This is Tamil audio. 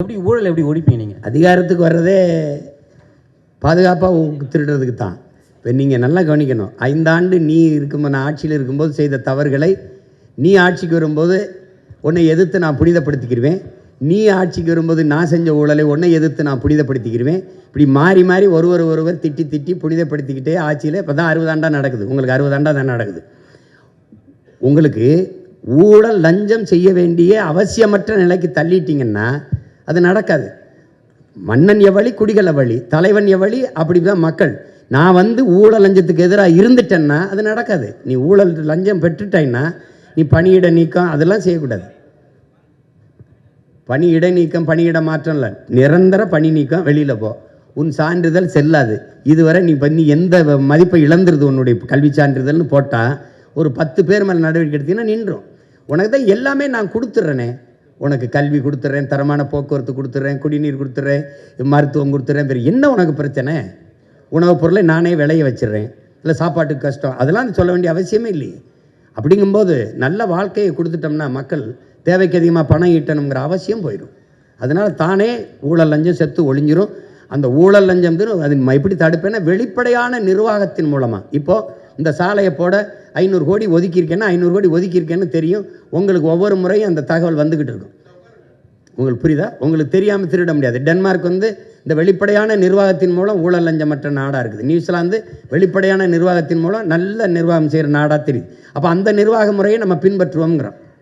எப்படி ஊழல் எப்படி ஒழிப்பீங்க நீங்கள்? அதிகாரத்துக்கு வர்றதே பாதுகாப்பாக திருடுறதுக்கு தான். இப்போ நீங்கள் நல்லா கவனிக்கணும். 5 ஆண்டு நீ இருக்கும்போது, நான் ஆட்சியில் இருக்கும்போது செய்த தவறுகளை நீ ஆட்சிக்கு வரும்போது உன்னை எதிர்த்து நான் புனிதப்படுத்திக்கிடுவேன். நீ ஆட்சிக்கு வரும்போது நான் செஞ்ச ஊழலை உன்னை எதிர்த்து நான் புனிதப்படுத்திக்கிடுவேன். இப்படி மாறி மாறி ஒருவர் திட்டி திட்டி புனிதப்படுத்திக்கிட்டே ஆட்சியில் இப்போ தான் 60 ஆண்டாக நடக்குது. உங்களுக்கு 60 ஆண்டாக தான் நடக்குது. உங்களுக்கு ஊழல் லஞ்சம் செய்ய வேண்டிய அவசியமற்ற நிலைக்கு தள்ளிட்டிங்கன்னா அது நடக்காது. மன்னன் எவ்வளி குடிகள் எவ்வளி, தலைவன் எவ்வளி, அப்படி தான் மக்கள். நான் வந்து ஊழல் லஞ்சத்துக்கு எதிராக இருந்துட்டேன்னா அது நடக்காது. நீ ஊழல் லஞ்சம் பெற்றுட்டாய்னா நீ பணியிட நீக்கம் அதெல்லாம் செய்யக்கூடாது. பணியிட நீக்கம் பணியிட மாற்றம் இல்லை, நிரந்தர பணி நீக்கம். வெளியில் போ, உன் சான்றிதழ் செல்லாது. இதுவரை நீ பண்ணி எந்த மதிப்பை இழந்துருது உன்னுடைய கல்வி சான்றிதழ்னு போட்டால் ஒரு 10 பேர் மேலே நடவடிக்கை எடுத்தீங்கன்னா நின்றும். உனக்கு தான் எல்லாமே நான் கொடுத்துட்றேனே. உனக்கு கல்வி கொடுத்துட்றேன், தரமான போக்குவரத்து கொடுத்துட்றேன், குடிநீர் கொடுத்துட்றேன், மருத்துவம் கொடுத்துட்றேன். வேறு என்ன உனக்கு பிரச்சனை? உணவுப் பொருளை நானே விளைய வச்சிடுறேன், இல்லை சாப்பாட்டுக்கு கஷ்டம், அதெல்லாம் சொல்ல வேண்டிய அவசியமே இல்லையே. அப்படிங்கும்போது நல்ல வாழ்க்கையை கொடுத்துட்டோம்னா மக்கள் தேவைக்கு அதிகமாக பணம் ஈட்டணுங்கிற அவசியம் போயிடும். அதனால் தானே ஊழல் லஞ்சம் செத்து ஒழிஞ்சிரும். அந்த ஊழல் லஞ்சம் அது எப்படி தடுப்பேன்னா வெளிப்படையான நிர்வாகத்தின் மூலமாக. இப்போது இந்த சாலையை போட 500 கோடி ஒதுக்கியிருக்கேன்னா 500 கோடி ஒதுக்கியிருக்கேன்னு தெரியும். உங்களுக்கு ஒவ்வொரு முறையும் அந்த தகவல் வந்துக்கிட்டு இருக்கும். உங்களுக்கு புரியுதா? உங்களுக்கு தெரியாமல் திருட முடியாது. டென்மார்க் வந்து இந்த வெளிப்படையான நிர்வாகத்தின் மூலம் ஊழல் லஞ்சமற்ற நாடாக இருக்குது. நியூசிலாந்து வெளிப்படையான நிர்வாகத்தின் மூலம் நல்ல நிர்வாகம் செய்கிற நாடாக தெரியுது. அப்போ அந்த நிர்வாக முறையை நம்ம பின்பற்றுவோங்கிறோம்.